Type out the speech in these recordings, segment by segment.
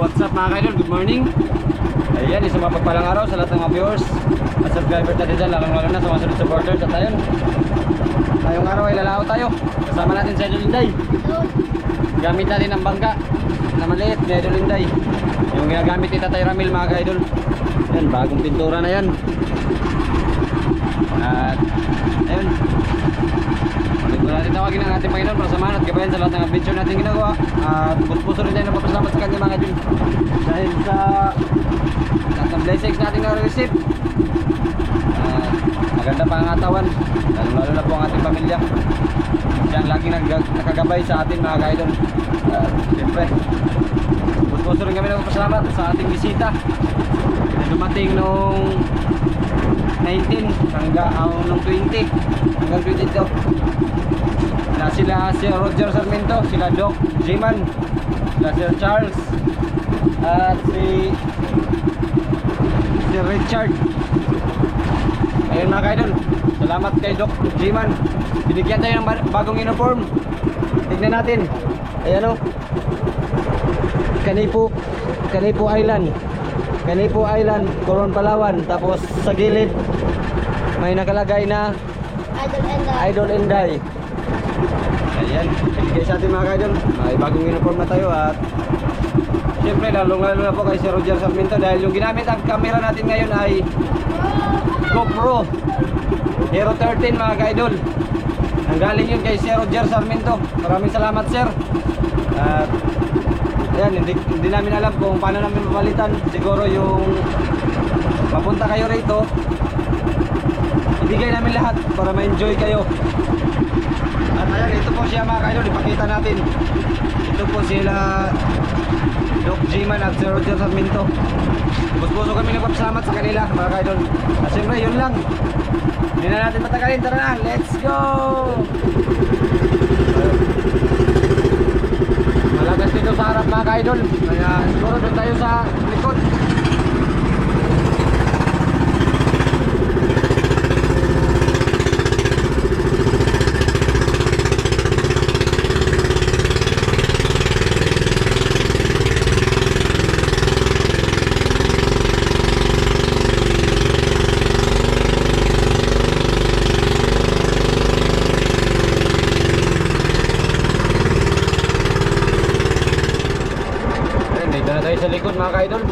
what's up mga kaidol? Good morning. Ayan, isang mapagpalang araw sa lahat ng mga viewers at subscriber natin dyan, lalo na sa mga sunod supporters. At ayun, ngayong araw ay lalao tayo. Kasama natin si Idol Inday. Gamit natin ang bangka na maliit ni Idol Inday, yung ginagamit ni Tatay Ramil mga kaidol. Yan, bagong pintura na yan. At ayun, ulit na natin tawagin ang ating Panginoon para samahan at gabayan sa lahat ng adventure natin ginagawa. At puso rin tayo na papasalamat sa kanya mga kaidol dahil sa lahat ng blessings natin na-receive. Maganda pa ang atawan, lalo na po ang ating pamilya. Siya ang laging nakagabay sa atin mga kaidol. Siyempre, puso rin kami nagpapasalamat sa ating bisita na dumating nung 19 hanggang nung 20 hanggang 22 na sila si Roger Sarmiento, sila Doc Jiman, sila Sir Charles at si Richard. Ayun mga kaidol, salamat kay Doc Jiman, binigyan tayo ng bagong uniform. Tignan natin, ayan o, Kanipo Island, Coron, Palawan. Tapos sa gilid may nakalagay na Idol Inday. Ayan, ibigay sa atin mga kaidol. May bagong uniform na tayo. At siyempre lalo na po kay Sir Roger Sarmiento dahil yung ginamit ang camera natin ngayon ay GoPro Hero 13 mga kaidol. Nanggaling yun kay Sir Roger Sarmiento. Maraming salamat sir. At ayan, hindi namin alam kung paano namin mapalitan. Siguro yung mapunta kayo rito, ibigay namin lahat para ma-enjoy kayo. At ayan, ito po siya mga kaidol, ipakita natin. Ito po sila Doc Jiman at Sir Roger Sarmiento. Puso kami nagpapasalamat sa kanila mga kaidol. At siyempre yun lang, hindi na natin matagalin. Tara na, let's go! Malagas dito sa harap mga kaidol, kaya siguro doon tayo sa likod. Dito na tayo sa likod mga kaidol.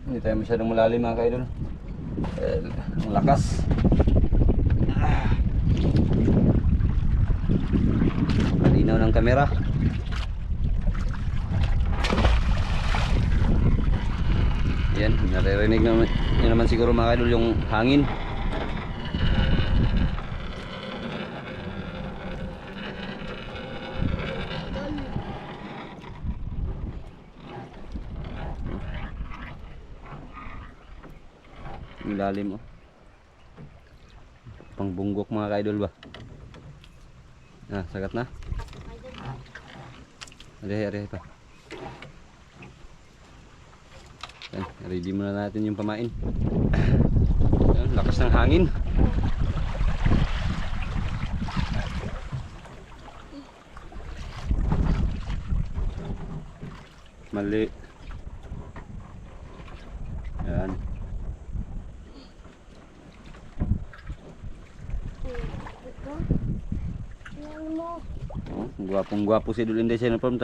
Hindi tayo masyadong malalim mga kaidol. Ang lakas. Malinaw ng kamera. Yan, naririnig naman siguro mga kaidol yung hangin. Yung lalim oh. Pangbunggok mga kaidol ba? Sagat na. Ari pa. Yan, ready muna natin yung pamain. Yan, lakas ng hangin. Mali. Yan. Oh, guwapong-guwapo si Idol Inday sa uniform.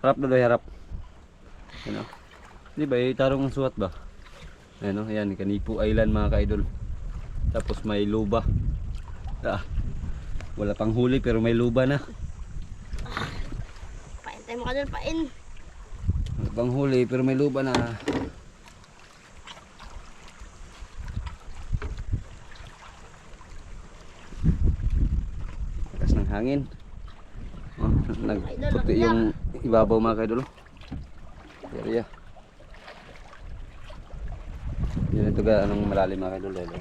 Harap na doy, harap. Yan o. Di ba, tarong ang suwat ba? Ayan o, ayan, Kanipo Island mga kaidol. Tapos may luba. Wala pang huli pero may luba na. Pain tayo mga kaidol, pain. Wala pang huli pero may luba na. Lakas ng hangin. Oh, nagputi yung ibabaw mga kaidol. Area. Yun ito ga anong malalim mga kaidol lolo.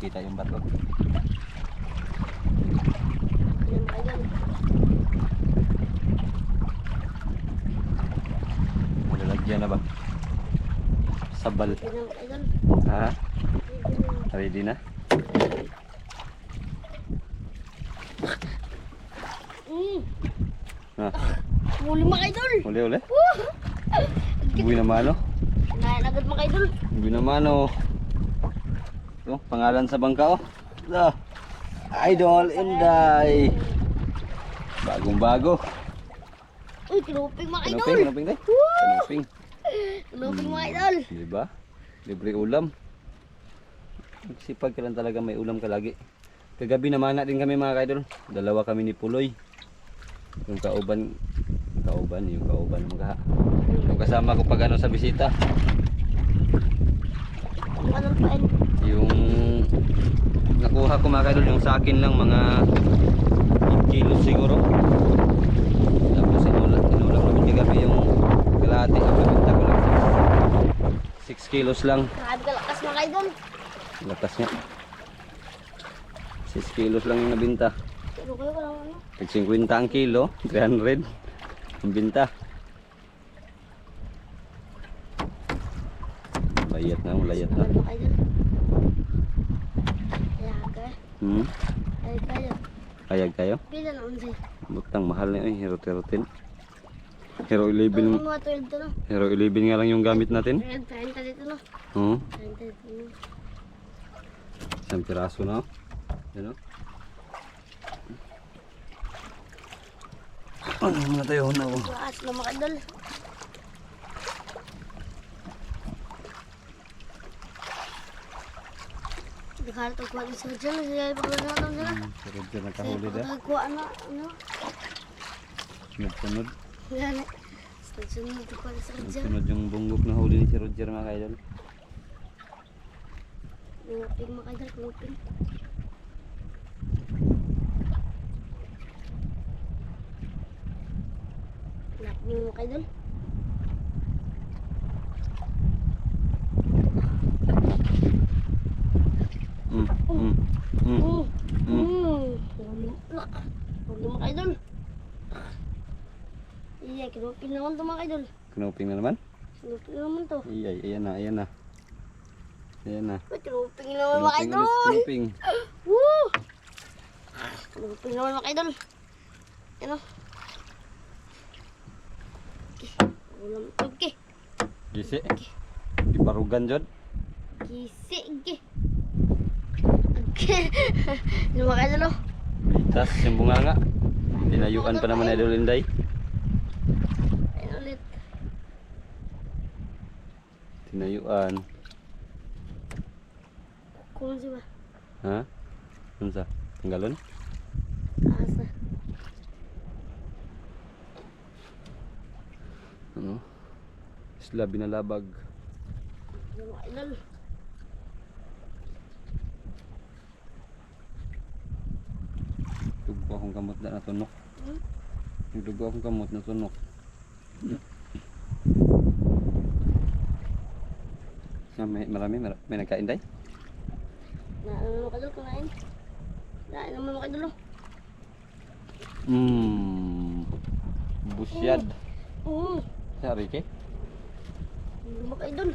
Kita yung bato. Yan na ba? Sabal. Ready na mga idol. Ha? Ready na. Ready na? Ha? Huli mga idol. Uli uli? Woo! Buwi naman oh. Kinain agad mga idol. Buwi naman oh. Ito, pangalan sa bangka oh. Ito. Idol Inday. Bagong bago. Uy, kinuping mga idol. Kanuping, kanuping day. Kanuping. Kinuping mga idol. Diba? Libre ulam. Sipag ka lang talaga, may ulam ka lagi. Kagabi naman din kami mga kaidol. Dalawa kami ni Puloy. Yung kauban mga yung kasama ko pag ano sa bisita. Anong pain? Yung nakuha ko mga kaidol, yung sa akin lang mga 8 kilos siguro. Tapos inulam namin kagabi yung kalahati. Ang nabinta ko lang 6 kilos lang. Grabe kalakas mga idol. Lakas nga. 6 kilos lang yung nabinta. Pero kayo ka lang ano? Pag 50 ang kilo, 300 ang binta. Layat na, layat na. Mga idol. Ayaga. Ayaga kayo. Ayag kayo? Pila na unsay. Butang mahal na yun, Hero 11. Hero Ito 11. mga 12 to no. Hero 11 nga lang yung gamit natin. 30 dito no. 30 dito no. Isang piraso na. Yan o. Ano muna tayo na o. Lakas na mga idol. Dikala to kuha sa dyan. Sila ipaglasan natin sila. Si Roger Sila nakahuli na. ipagkuha na ano. Sunod-sunod. Yan eh. Sunod ito kuha sa dyan. Sunod yung bunggok na huli ni si Roger mga kaidol. Luping mga idol. Luping. Luping mga idol. Lak. Huwag mga idol. Iya, kinupin naman to mga idol. Kinuping na naman? Kinupin naman to. Iyay, ayan na, ayan na. Ayan na. Uy, kinupin naman mga Kinuping idol. ulit, kinuping. Woo! Kinupin naman mga idol. Yan o. Ulam ito, okay. Gisi. Iparugan dyan. Kisi, okay. Okay. Ano mga idol o? Bitas yung bunganga. Tinayuan pa naman Idol Inday. Ayun ulit. Tinayuan. Kung si ba? Ha? Ano sa? Tanggalon? Asa. Ano? Isla binalabag. Ano mga idol? Dugo akong kamot na natunok. Dugo akong kamot na tunok. May nagkain day? Ano mga idol kumain? Dahil naman mga idol o. Busyad. Sa Ricky? Ano mga idol?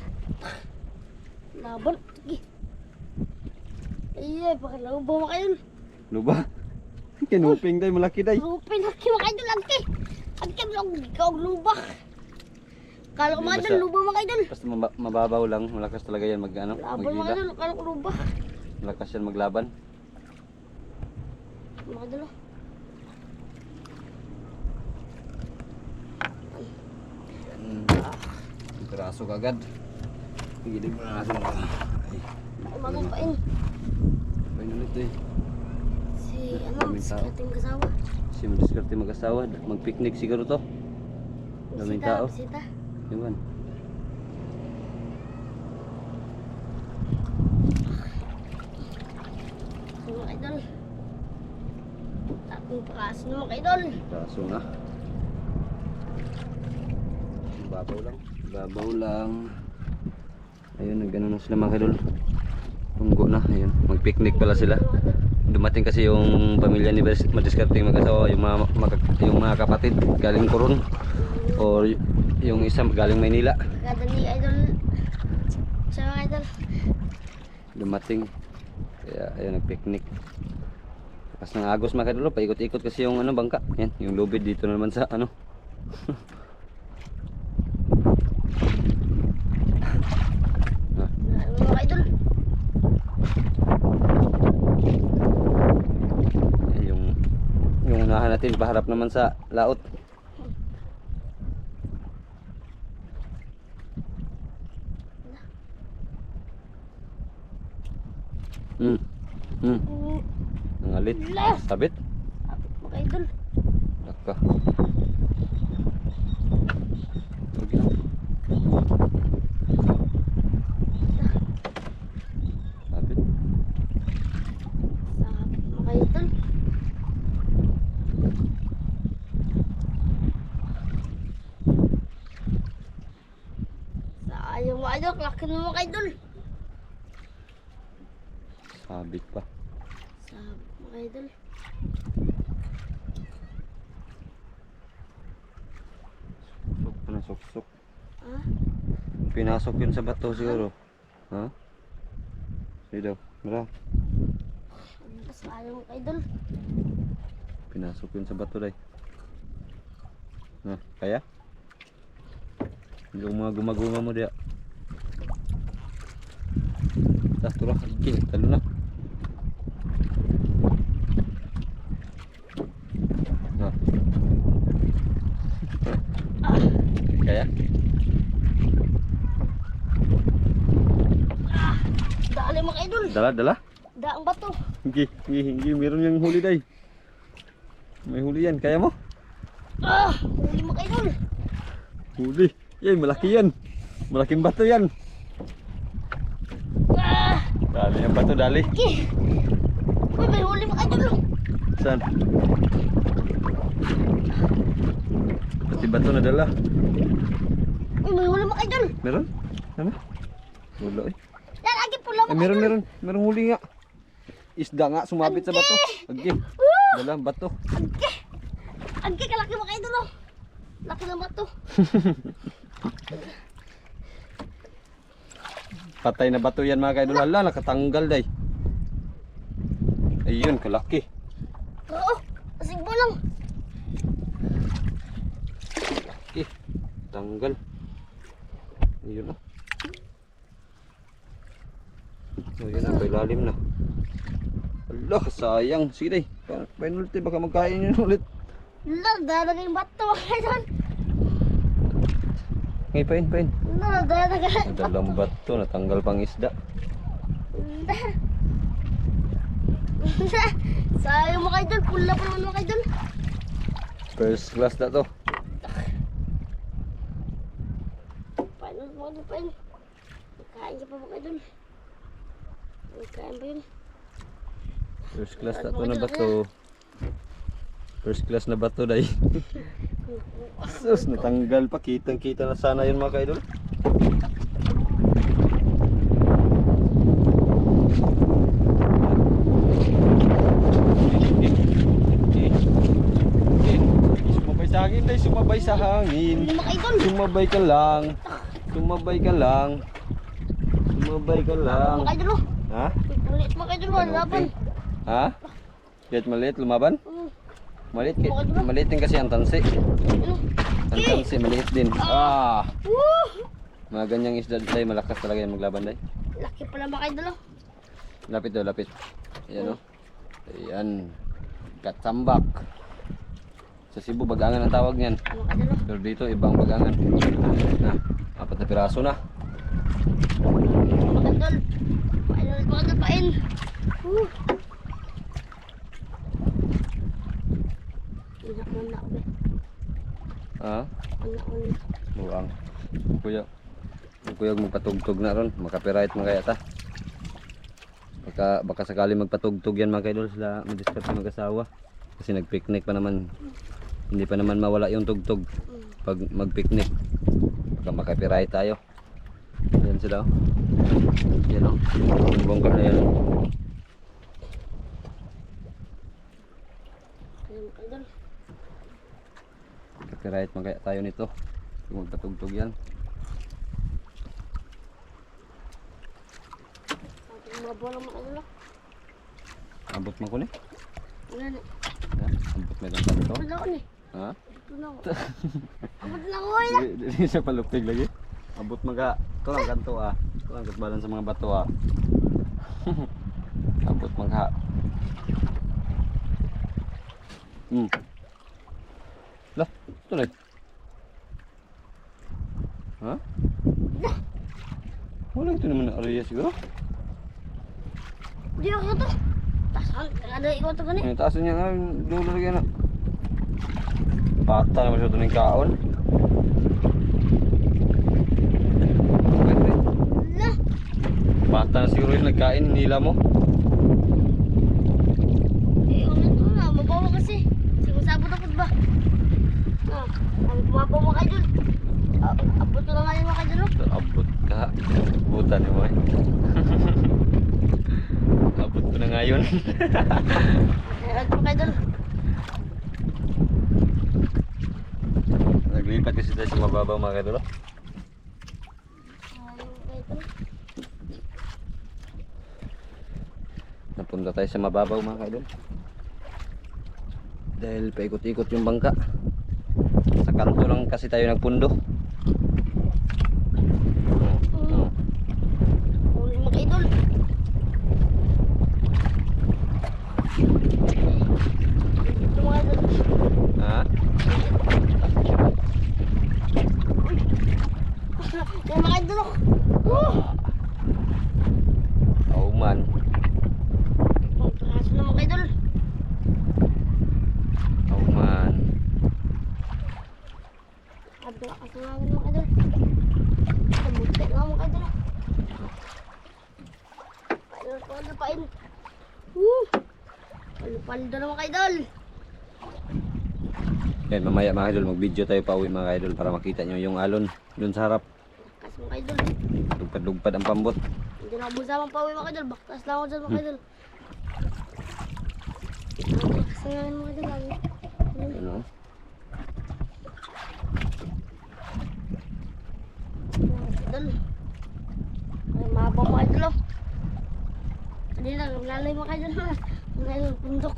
Laban. Sige. Ay, pakilaw ba mga idol? Luba? Kinuping day, malaki day. Lupin, laki mga idol, laki. Laki lang, ikaw lubak. Kala ko mga idol, lubak mga idol. Basta mababaw lang, malakas talaga yan Laban mga magila. idol, kala ko lubak. Malakas yan maglaban. Mga idol, Piraso kagad. Higilig mo na natin. Ay, magumpain. ulit eh. Si, ano, Daming si tao. ating kasawa. Si madiskarte mag-asawa. Mag-picnic siguro to. Daming Bisita, tao. bisita. Yun. Mga idol. Tapong pakaso na mga idol. Piraso na. Babaw lang. Babaw lang. Ayun, nag-ano na sila mga kadol. Tunggo na, ayun. Mag-picnic pala sila. Dumating kasi yung pamilya ni Madiskarting mag-asawa, yung mga kapatid galing Coron. Or Yung isa galing Maynila. Kada ni idol. Sa mga idol. Dumating. Kaya ayun, nag-picnic. Tapos ng agos mga kaidol, paikot-ikot kasi yung ano, bangka. Yan, yung lubid dito na naman sa ano. Mga idol. Yan, yung unahan natin, paharap naman sa laot. Hmm. Hmm. Nangalit. Lah. Sabit. Mga idol. Laka. Okay na. Sabit. Mga idol. Sayang mga idol. Laki ng mga idol. Sabit pa. Sa mga idol. Sok pa na sok-sok. Ah, Pinasok yun sa bato siguro. Ha? Sige daw. Mara. sayang mga idol. Pinasok yun sa bato day. Na, kaya? Yung mga gumaguma mo dia. Tas turah gil, talo na. Na. Kaya? Dali mga idol. Dala. Daang bato. Hindi, meron yung huli day. May huli yan, kaya mo? Huli mga idol. Huli. Yan, malaki yan. Malaking bato yan. Dali yung bato, dali. Okay. Uy, may huli mga idol. Saan? Pati bato na dala. Uy, may huli mga idol. Meron? Ano? Wala eh. Yan, agi pula mga Meron, idol. meron huli nga. Isda nga, sumabit sa bato. Agi. Dala, bato. Agi, kalaki mga idol. Oh. Laki ng bato. Patay na bato yan mga kaidol. Hala, nakatanggal day. Ayun, kalaki. Oo, asigbo lang. Kalaki. Tanggal. Ayun na. Ayun na, lalim na. Hala, sayang. Sige day. Painulti, baka magkain yun ulit. Dadagay yung bato mga idol. Ngay, pain. Dadagay. Dalam bato, natanggal pang isda. Sayang mga idol, pula pa naman mga idol. First class na to. Paano mga idol, paano? Magkain ka pa mga idol. Magkain ba yun? First class na to na bato. First class na bato day. Sus, natanggal pa. Kitang-kita na sana yun mga kaidol. Sumabay sa hangin day, sumabay sa hangin. Hindi mga idol. Sumabay ka lang. Sumabay ka lang. Sumabay ka lang. Mga idol, oh. Ha? Ulit mga idol, wala laban. Ha? Kahit maliit, lumaban? Maliit, Bakit ba? maliit din kasi ang tansi. Ang tansi, maliit din. Woo! Mga ganyang isda tayo, malakas talaga yung maglaban day. Laki pala mga idol, oh. Lapit daw, lapit. Ayan o. Ayan. Katambak. Sa Cebu, bagangan ang tawag niyan. Mga idol, oh. Pero dito, ibang bagangan. Na, 4 na piraso na. Mga idol. Mga idol, pain. Woo! Una, be. Ha? Una. Buang. Kuya magpatugtog na ron. Makapiright mga kaya ta. Baka sakali magpatugtog yan mga kaidol sila madiskarte mag-asawa. Kasi nagpicnic pa naman. Hindi pa naman mawala yung tugtog pag magpicnic. Baka makapiright tayo. Yan sila oh. Yan oh. Yung bongka na yan. Ayun, mga idol. Copyright man kaya tayo nito. Magpatugtog yan. Mga bola mga idol. Abot man ko ni. Wala na. Abot may lang kanto. Wala ko ni. Ha? Ito na ako. Abot lang ko na. Dili siya palupig lagi. Abot maga. Ito lang kanto ah. Ito lang kasbalan sa mga bato ah. Abot magha. Lah, tuloy. Ha? Wala ito naman na area siguro. Di ako to. Tasan, ada ikot to gani. Ang taas niya nga, dulo lagi na. Pata naman siya ito ng kaon. Lah, Pata na siguro yung nagkain, nila mo. ano to na, mabawa kasi. Simusabot ako ba? Ah, ang kumabaw mga idol. Abot ko na nga yung mga idol. Abot ka. Abutan mo eh. Abot ko na ngayon. Ayan mga idol. Naglipat kasi tayo sa mababaw mga kadolo. Ayun mga idol. Napunta tayo sa mababaw mga kadol. Dahil paikot-ikot yung bangka. Sa kanto lang kasi tayo nagpundo. Huli mga idol. Ito mga idol. Ha? Ayan mga idol. Oh man. Ang piraso na mga idol. Oh man. Abdo ka sa mga idol. Nabuti nga mga idol. Paano pain. Paldo na mga idol. Yan, mamaya mga idol, mag-video tayo pa uwi mga idol para makita nyo yung alon dun sa harap. Baktas mga idol. Lugpad-lugpad ang pambot. Hindi na ako samang pauwi mga idol. Baktas lang ako dyan mga idol. Baktas nga mga idol. Ano? Idol. Ay, mabaw mga idol. Hindi na, lalay mga idol. Mga idol, pundok.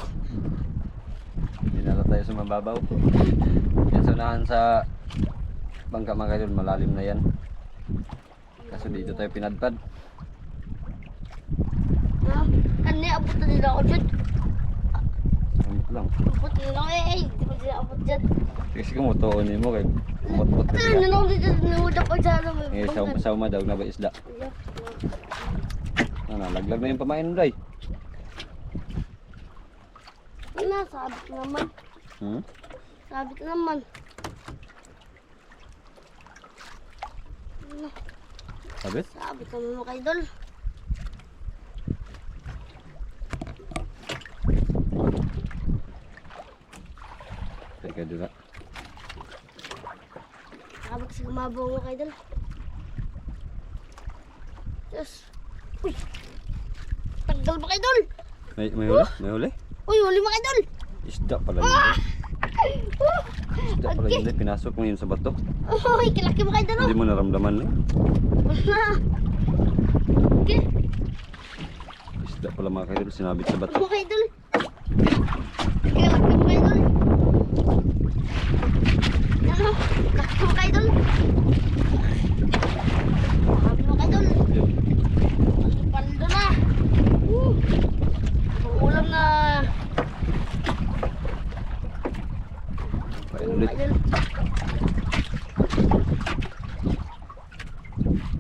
Dinala tayo sa mababaw. Yan sa unahan sa bangka mga idol, malalim na yan. Kaso dito tayo pinadpad. Kani, abot na nila ako dyan. Amot lang. Abot na nila ako Di ba sila abot dyan? Kasi kumutuon mo kay kumot-mot ka Ano siya. nung dito nangudak pag sa ano. Eh, sauma daw na ba isda? Ano, laglag na yung pamain mo day. Ano, sabit naman. Sabit naman. Ano, Sabit? sabit naman mga idol. Teka dula. Sabit sa gumabaw mga idol. Yes. Uy! Tagal mga idol! May huli? May huli? Uy, huli mga idol! Isda pala yun. Isda pala yun. Pinasok mo yun sa bato. Uy, kalaki mga idol! Hindi mo naramdaman eh. Wala! Okay, Isda pala mga kaidol, sinabit sa bato. mga idol! Kalaki mga idol! Ano? Kalaki mga idol! Kalaki mga idol! Paldo na! Ulam na! Kain ulit. Idol.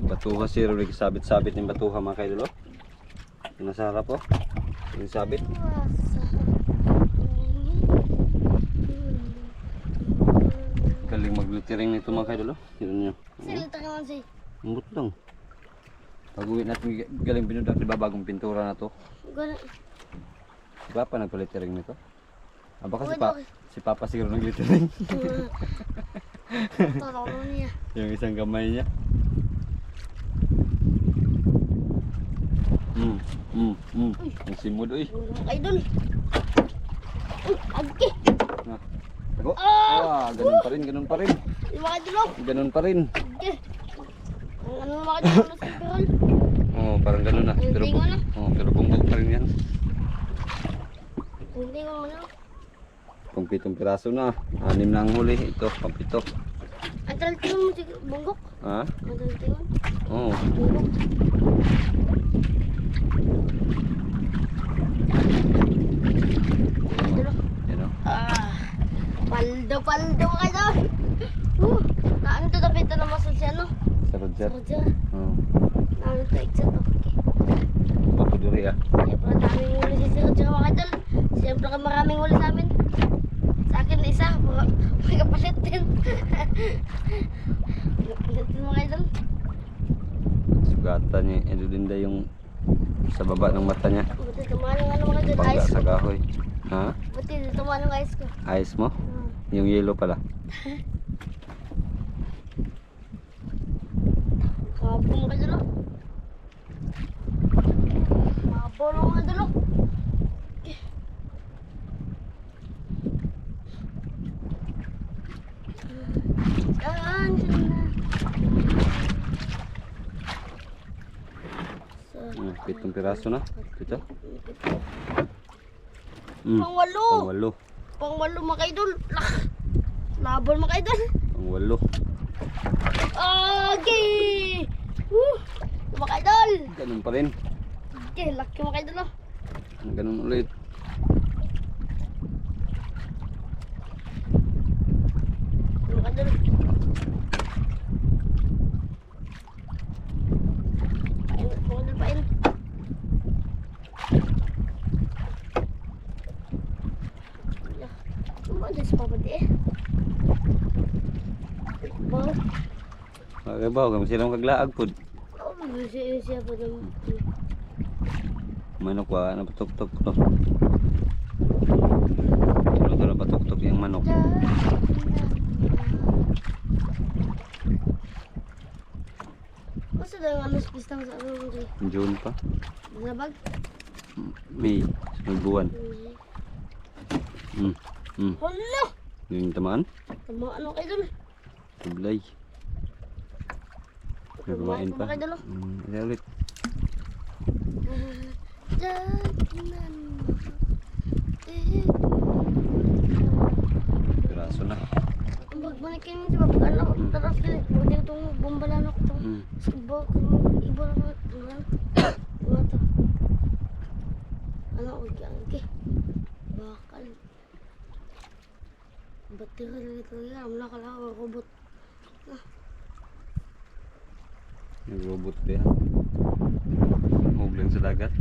Batuha si Rory, sabit-sabit yung batuha mga kaidol. Oh. Yung nasa harap oh. Yung sabit. Galing mag-littering nito mga kaidol. Oh. Yun nyo. Silita ka man si. Ambot lang. Pag-uwi natin galing binudak, diba bagong pintura na to? Gana. Si Papa nagpa-littering nito? Ah, baka Okay. si Papa siguro nag-littering. Totoo niya. Yung isang kamay niya. Ang simod uy. Idol. Uy, agki. Na. Ako. Ah, ganun pa rin, ganun pa rin. Yung mga idol oh. Ganun pa rin. Sige. Ang ano mga idol sa perol. Oo, parang ganun na. Ang Pero, tingo na. pero bunggok pa rin yan. Hindi mo ano. Kung 7 piraso na. 6 na ang huli. Ito, pang 7. Ang taltingon mo si Bunggok. Ha? Ang taltingon. Oo. Bunggok. Idol oh. Yan o. Paldo mga idol. Naan to dapat na masal siya no. Sa Roger. Roger. Oo. Naan to exit to. Mapuduri ah. Siyempre daming huli si Roger mga idol. Siyempre ka maraming huli sa amin. Sa akin isa. May kapalit din. Kapalit din mga idol. Sugatan niya. Ito din da yung sa baba ng mata niya. Buti tumaan ng ano mga idol. Pagka Ice sa ko. kahoy. Ha? Buti tumaan ng ice ko. Ayos mo? Yung yellow pala. Kapo mga idol. Kapo mga idol. Saan na? 7 piraso na. Ito. Pang-walo. Pang 8. Pang-walo mga idol. Laban mga idol. Pang 8. Okay. Mga idol. Ganun pa rin. Okay, laki mga idol. Oh. Ganun ulit. Mga idol. Pain, mga idol, pain. Umalis pa ba di eh? Wow. Magabaw kami silang kaglaag pod. Oh, siya po naman. Manok ba? Napatok-tok to. Ito napatok-tok yung manok. Masa daw ang alas pistang sa ano mo dyan? June pa. Nabag? May. Sunod buwan. Hala! Yung tamaan. Tama ano kayo dun? Tublay. May kumain pa. Kayo dun? Ito ulit. Piraso na. Ang bagbalik kayo nito ba? Pag ano, taras din. Huwag din itong bombalan ako itong iba. Iba na ano? Ano ito? Ano? Okay. Bakal. Ba't yung ito yan? Amla ka lang ako robot. Yung robot pa yan. Huglang sa dagat.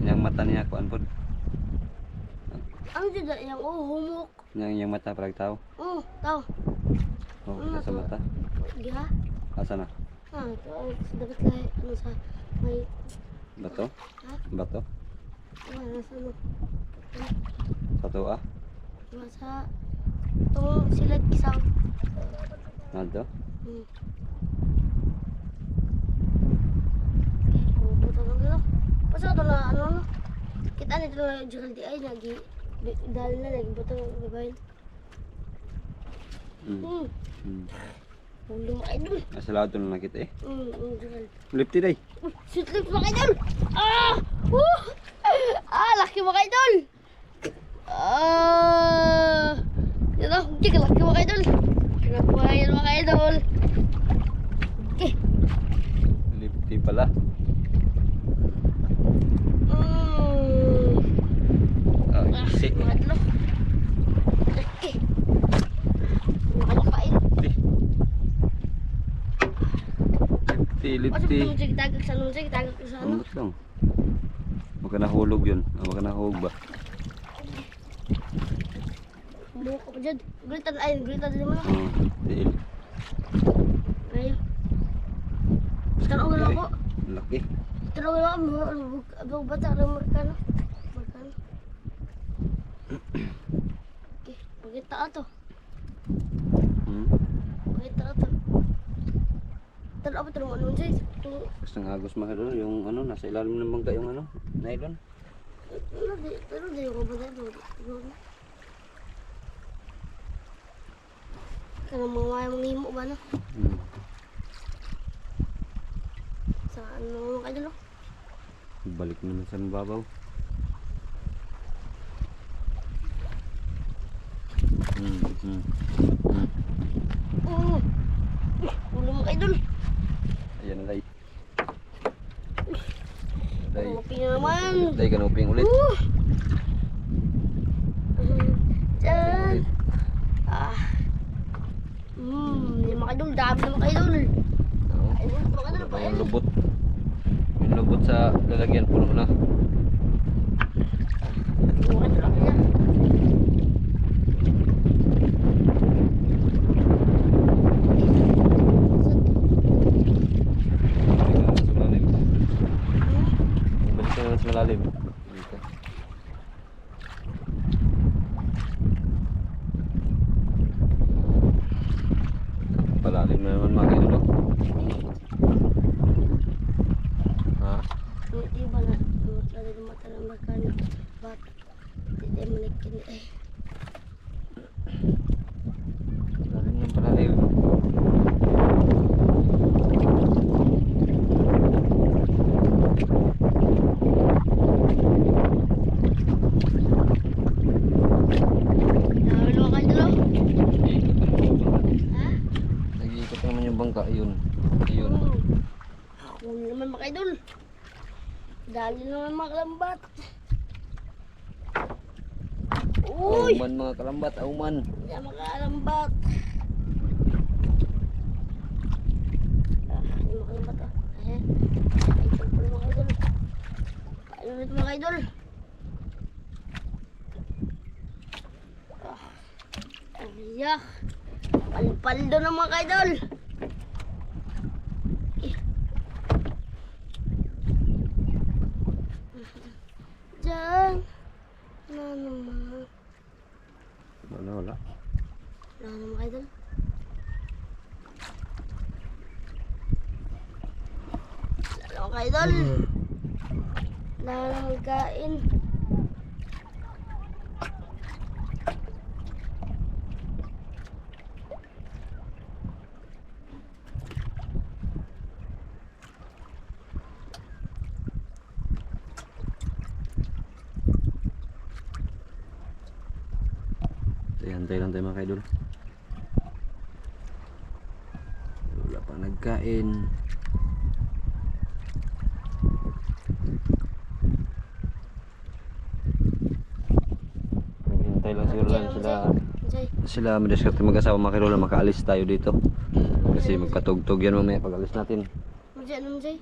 Yang mata niya kuan pod. Ano dyan yung humok? Yang mata parang tao. Oh, tao. Oh, isa sa mata. Gira? Asa na? Ito. Dapat lahat ano sa may... Bato? Ha? Bato? Nasa ano? Sa tuwa? Nasa... Itong silat isang... Nado? Buto na dito. Pasok ito na ano no? Kita na ito na Gerald di ay nagi... Dahil na nagi buto ng babayin. Ulo mga idol. Nasa lahat na nakita eh. Gerald. Lipti day. Sweet lips mga idol! Laki mga idol! Yan o, hindi ka laki mga idol. Pinabuhayan mga idol. Okay. Lipti pala. Isi. Mga idol. Okay. Nakakain. Lipti. Pasok itong tagag sa anong tagag sa ano? Ambot lang. Baka nahulog yun. Baka nahulog ba? Buhok ko dyan. Gulitan din mo na. Tiil. Ayun. Tanong lang ako. Laki. Tanong lang ako. Abang bata lang magkano. Magkano. Okay. Pagkita ka to. Pagkita ka to. Tanong ako tanong ano dyan. Gusto ng agos mga doon. Yung ano, nasa ilalim ng bangka yung ano. Nylon. Pero di ko ba dyan. Kanang mga manghimo ba no? Hmm. Sa ano mga kaidol oh. Balik naman sa mababaw. Ulo mga kaidol. Ayan lay. Lay. Kanuping na naman. Lay kanuping ulit. Diyan. Yung mga kaidol, dami na mga kaidol. Oo. Ayun, mga kaidol pa Yung lubot. Yung lubot sa lalagyan puno na. Mga kaidol, ako yan. Balik ka naman sa malalim. Dito. Palalim na naman mga kaidol. Oh. Ha? Yung iba na, talaga matalang magkano. Bak, hindi manikin eh. Palalim ng palalim. Dami na mga kaidol oh. Ha? Nag-iikot naman yung bangka. Ayun. Ayun. Ako naman mga kaidol. Dali naman mga kalambat. Uy! Auman mga kalambat. Auman. Hindi mga kalambat. Yung mga kalambat ah. Ayan. Ito po mga kaidol. Paano ulit mga kaidol? Ayak. Palpaldo na mga kaidol. Diyan. Ano naman? Wala, wala. Wala naman mga idol. Wala naman mga idol. Wala naman kain. Hantay lang tayo mga kaidol. Wala pang nagkain. Hintay lang siguro lang sila madiskarte mag-asawa mga kaidol na makaalis tayo dito. Kasi magpatugtog yan mamaya pag alis natin. Diyan naman Jay.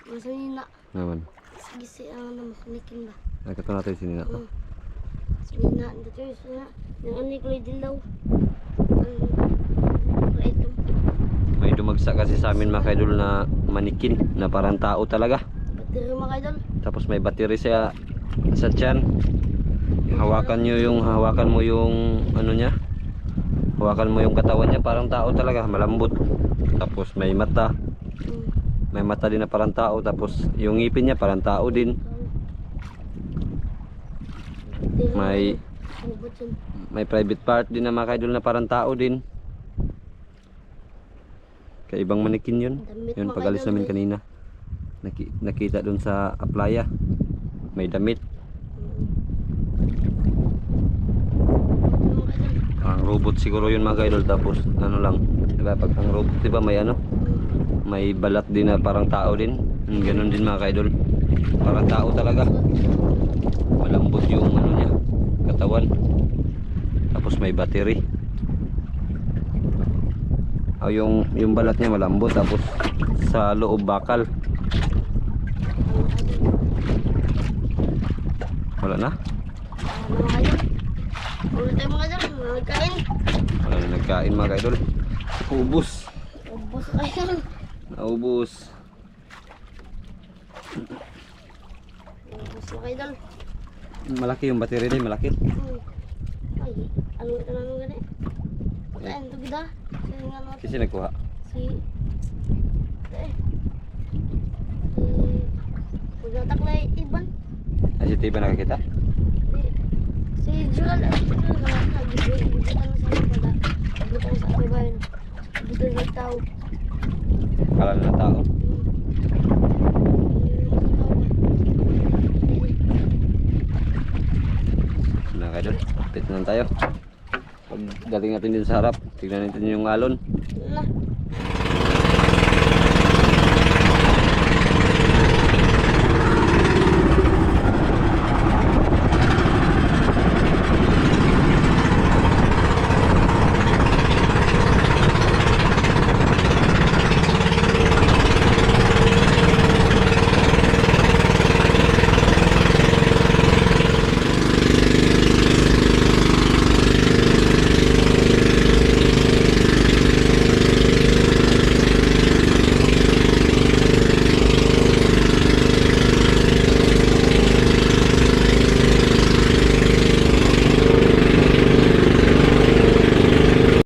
Masa nina. Naman. Sige si ano makanikin ba? Nakato natin sinina to. Sinina. Dito yung sinina. Yung anik ko din daw. Ito. May dumagsa kasi sa amin mga kaidol na manikin na parang tao talaga. Battery mga kaidol. Tapos may battery sa tiyan. Hawakan mo yung ano niya. Hawakan mo yung katawan niya parang tao talaga, malambot. Tapos may mata. May mata din na parang tao, tapos yung ngipin niya parang tao din. May private part din na mga kaidol na parang tao din. Kaibang manikin yun. Yun pag alis namin kanina. Nakita dun sa playa. May damit. Ang robot siguro yun mga kaidol, tapos ano lang. Diba pag ang robot diba may ano? May balat din na parang tao din. Ganun din mga kaidol. Parang tao talaga. Malambot yung ano niya, katawan. Tapos may battery. Yung balat niya malambot, tapos sa loob bakal. Wala na? Ulit tayo mga kaidol. Nagkain. Wala na nagkain mga kaidol. Ubus. Ubus kayo. Naubos. Ubus mga kaidol. Malaki yung battery din, malaki. Ay, ano ito na nung gani? Pagkain ito gida. Kasi nagkuha. Si Pagkatak na iban. Ay, si Tiba nakakita? Si Jural. Jural na. Gibutan na sa pada. Dito ako sa ating bayan. Dito na tao. Kala na tao. Na kayo doon. Update na lang tayo. Pag dating natin din sa harap, tignan natin yung alon. Na.